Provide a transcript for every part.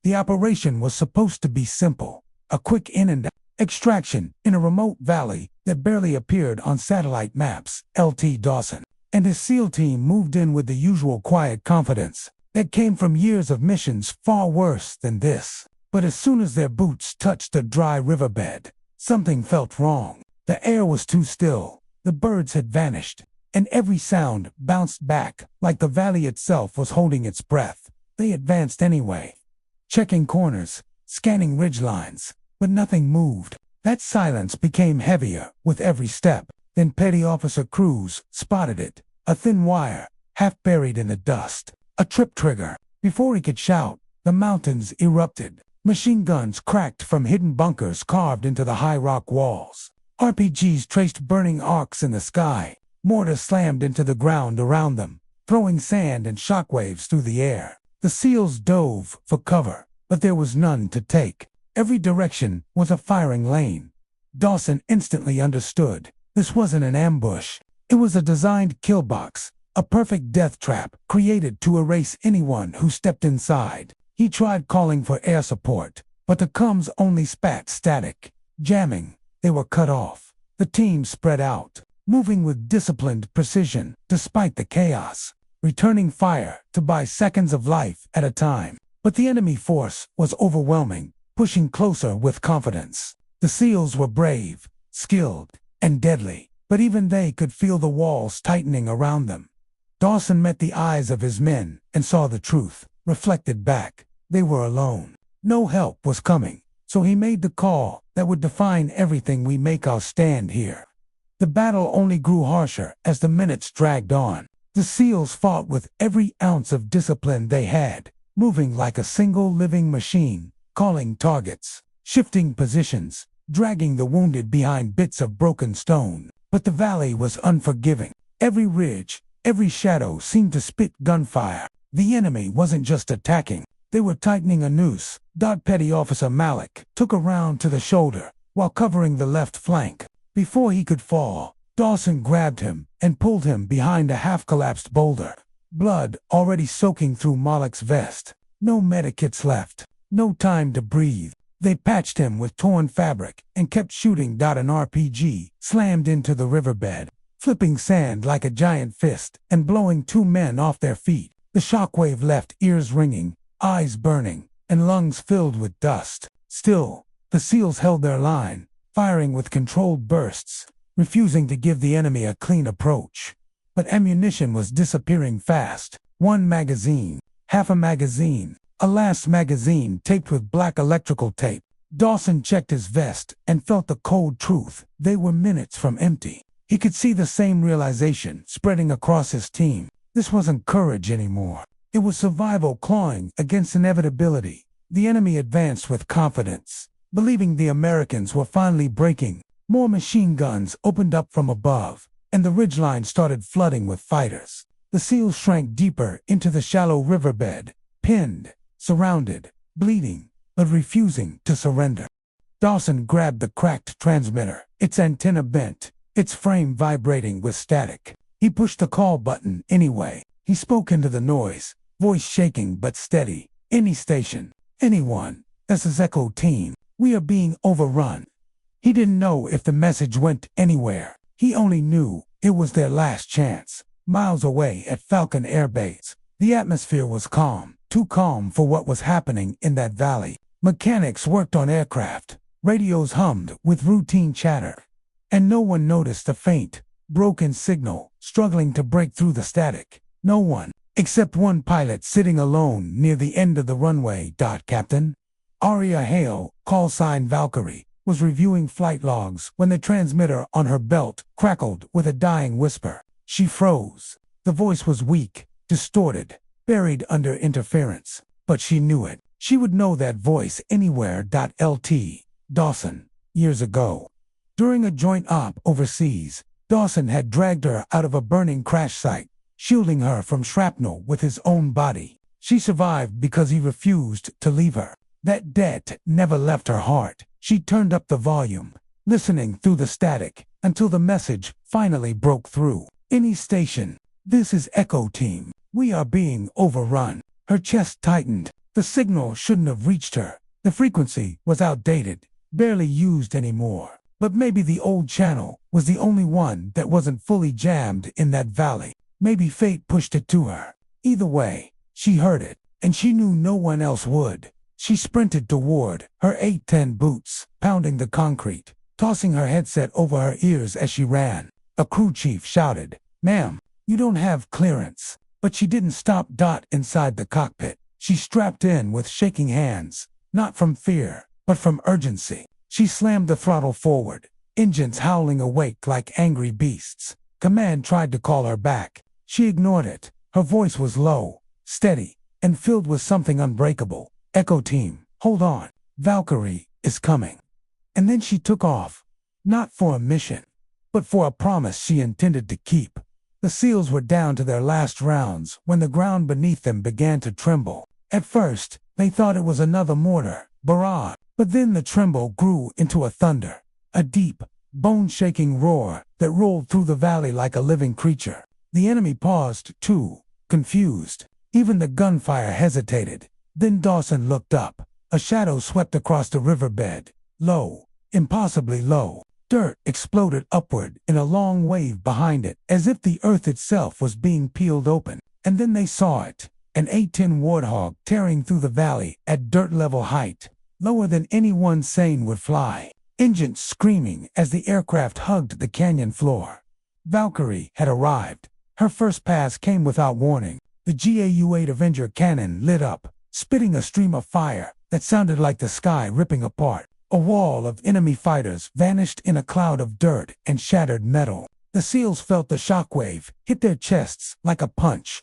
The operation was supposed to be simple. A quick in and out extraction in a remote valley that barely appeared on satellite maps. L.T. Dawson and his SEAL team moved in with the usual quiet confidence that came from years of missions far worse than this. But as soon as their boots touched a dry riverbed, something felt wrong. The air was too still, the birds had vanished, and every sound bounced back like the valley itself was holding its breath. They advanced anyway, checking corners, scanning ridgelines, but nothing moved. That silence became heavier with every step. Then Petty Officer Cruz spotted it, a thin wire, half buried in the dust. A trip trigger. Before he could shout, the mountains erupted. Machine guns cracked from hidden bunkers carved into the high rock walls. RPGs traced burning arcs in the sky. Mortars slammed into the ground around them, throwing sand and shockwaves through the air. The SEALs dove for cover, but there was none to take. Every direction was a firing lane. Dawson instantly understood. This wasn't an ambush. It was a designed kill box, a perfect death trap created to erase anyone who stepped inside. He tried calling for air support, but the comms only spat static, jamming. They were cut off. The team spread out, moving with disciplined precision despite the chaos, returning fire to buy seconds of life at a time. But the enemy force was overwhelming, pushing closer with confidence. The SEALs were brave, skilled, and deadly, but even they could feel the walls tightening around them. Dawson met the eyes of his men and saw the truth, reflected back. They were alone. No help was coming, so he made the call that would define everything. We make our stand here. The battle only grew harsher as the minutes dragged on. The SEALs fought with every ounce of discipline they had, moving like a single living machine, calling targets, shifting positions, dragging the wounded behind bits of broken stone. But the valley was unforgiving. Every ridge, every shadow seemed to spit gunfire. The enemy wasn't just attacking, they were tightening a noose. Petty Officer Malik took a round to the shoulder while covering the left flank. Before he could fall, Dawson grabbed him and pulled him behind a half-collapsed boulder, blood already soaking through Malik's vest. No medikits left, no time to breathe. They patched him with torn fabric and kept shooting. An RPG slammed into the riverbed, flipping sand like a giant fist and blowing two men off their feet. The shockwave left ears ringing, eyes burning, and lungs filled with dust. Still, the SEALs held their line, firing with controlled bursts, refusing to give the enemy a clean approach. But ammunition was disappearing fast. One magazine, half a magazine, a last magazine taped with black electrical tape. Dawson checked his vest and felt the cold truth. They were minutes from empty. He could see the same realization spreading across his team. This wasn't courage anymore. It was survival clawing against inevitability. The enemy advanced with confidence, believing the Americans were finally breaking. More machine guns opened up from above, and the ridgeline started flooding with fighters. The SEALs shrank deeper into the shallow riverbed, pinned, surrounded, bleeding, but refusing to surrender. Dawson grabbed the cracked transmitter, its antenna bent, its frame vibrating with static. He pushed the call button anyway. He spoke into the noise, voice shaking but steady. Any station, anyone, this is Echo Team. We are being overrun. He didn't know if the message went anywhere. He only knew it was their last chance. Miles away at Falcon Air Base, the atmosphere was calm, too calm for what was happening in that valley. Mechanics worked on aircraft, radios hummed with routine chatter, and no one noticed the faint, broken signal struggling to break through the static. No one, except one pilot sitting alone near the end of the runway. Captain Aria Hale, call sign Valkyrie, was reviewing flight logs when the transmitter on her belt crackled with a dying whisper. She froze. The voice was weak, distorted, buried under interference, but she knew it. She would know that voice anywhere. L.T. Dawson, years ago. During a joint op overseas, Dawson had dragged her out of a burning crash site, shielding her from shrapnel with his own body. She survived because he refused to leave her. That debt never left her heart. She turned up the volume, listening through the static, until the message finally broke through. Any station, this is Echo Team. We are being overrun. Her chest tightened, The signal shouldn't have reached her. The frequency was outdated, barely used anymore. But maybe the old channel was the only one that wasn't fully jammed in that valley. Maybe fate pushed it to her. Either way, she heard it, and she knew no one else would. She sprinted toward her A-10 boots, pounding the concrete, tossing her headset over her ears as she ran. A crew chief shouted, "Ma'am, you don't have clearance." But she didn't stop. Inside the cockpit, she strapped in with shaking hands, not from fear, but from urgency. She slammed the throttle forward, engines howling awake like angry beasts. Command tried to call her back. She ignored it. Her voice was low, steady, and filled with something unbreakable. "Echo team, hold on. Valkyrie is coming." And then she took off, not for a mission, but for a promise she intended to keep. The SEALs were down to their last rounds when the ground beneath them began to tremble. At first, they thought it was another mortar barrage, but then the tremble grew into a thunder, a deep, bone-shaking roar that rolled through the valley like a living creature. The enemy paused, too, confused. Even the gunfire hesitated. Then Dawson looked up. A shadow swept across the riverbed. Low, impossibly low. Dirt exploded upward in a long wave behind it, as if the earth itself was being peeled open. And then they saw it, an A-10 Warthog tearing through the valley at dirt-level height, lower than anyone sane would fly. Engines screaming as the aircraft hugged the canyon floor. Valkyrie had arrived. Her first pass came without warning. The GAU-8 Avenger cannon lit up, spitting a stream of fire that sounded like the sky ripping apart. A wall of enemy fighters vanished in a cloud of dirt and shattered metal. The SEALs felt the shockwave hit their chests like a punch.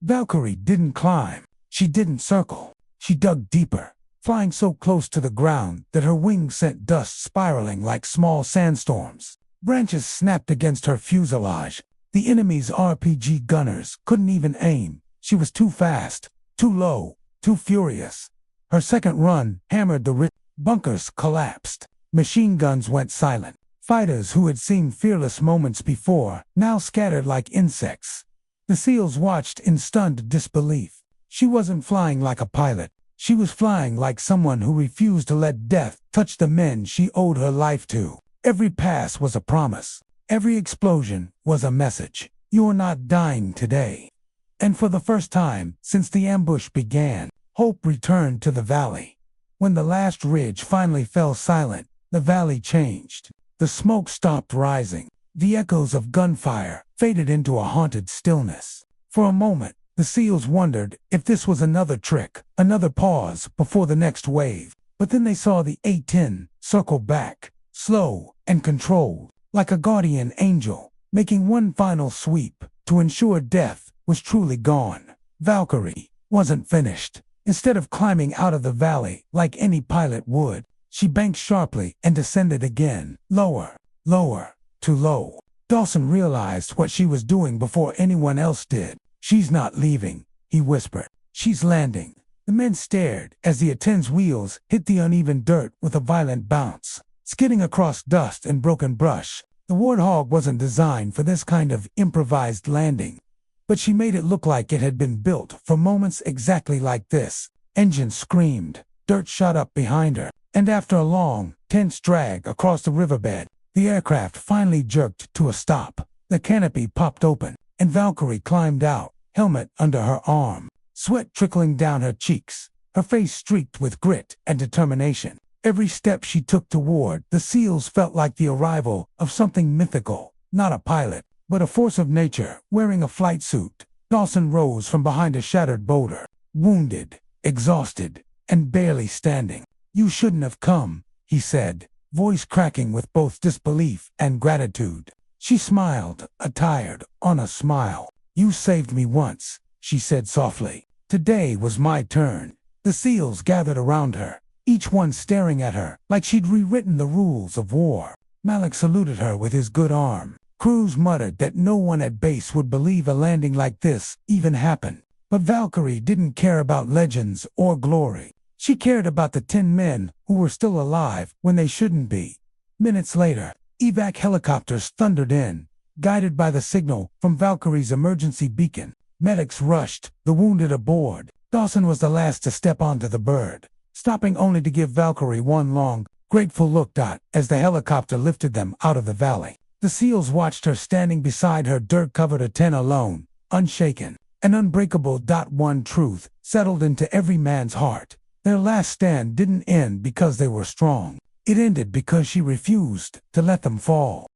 Valkyrie didn't climb. She didn't circle. She dug deeper, flying so close to the ground that her wings sent dust spiraling like small sandstorms. Branches snapped against her fuselage. The enemy's RPG gunners couldn't even aim. She was too fast, too low, too furious. Her second run hammered the bunkers collapsed. Machine guns went silent. Fighters who had seemed fearless moments before now scattered like insects. The SEALs watched in stunned disbelief. She wasn't flying like a pilot. She was flying like someone who refused to let death touch the men she owed her life to. Every pass was a promise. Every explosion was a message. "You're not dying today." And for the first time since the ambush began, hope returned to the valley. When the last ridge finally fell silent, the valley changed. The smoke stopped rising. The echoes of gunfire faded into a haunted stillness. For a moment, the SEALs wondered if this was another trick, another pause before the next wave. But then they saw the A-10 circle back, slow and controlled, like a guardian angel, making one final sweep to ensure death was truly gone. Valkyrie wasn't finished. Instead of climbing out of the valley like any pilot would, she banked sharply and descended again, lower, lower, too low. Dawson realized what she was doing before anyone else did. "She's not leaving," he whispered. "She's landing." The men stared as the A-10's wheels hit the uneven dirt with a violent bounce, skidding across dust and broken brush. The Warthog wasn't designed for this kind of improvised landing, but she made it look like it had been built for moments exactly like this. Engines screamed, dirt shot up behind her, and after a long, tense drag across the riverbed, the aircraft finally jerked to a stop. The canopy popped open, and Valkyrie climbed out, helmet under her arm, sweat trickling down her cheeks, her face streaked with grit and determination. Every step she took toward the SEALs felt like the arrival of something mythical, not a pilot, but a force of nature wearing a flight suit. Dawson rose from behind a shattered boulder, wounded, exhausted, and barely standing. "You shouldn't have come," he said, voice cracking with both disbelief and gratitude. She smiled, a tired, honest smile. "You saved me once," she said softly. "Today was my turn." The SEALs gathered around her, each one staring at her like she'd rewritten the rules of war. Malik saluted her with his good arm. Crews muttered that no one at base would believe a landing like this even happened. But Valkyrie didn't care about legends or glory. She cared about the 10 men who were still alive when they shouldn't be. Minutes later, evac helicopters thundered in, guided by the signal from Valkyrie's emergency beacon. Medics rushed, the wounded aboard, Dawson was the last to step onto the bird, stopping only to give Valkyrie one long, grateful look. As the helicopter lifted them out of the valley, the SEALs watched her standing beside her dirt-covered A-10 alone, unshaken, and unbreakable. One truth settled into every man's heart. Their last stand didn't end because they were strong. It ended because she refused to let them fall.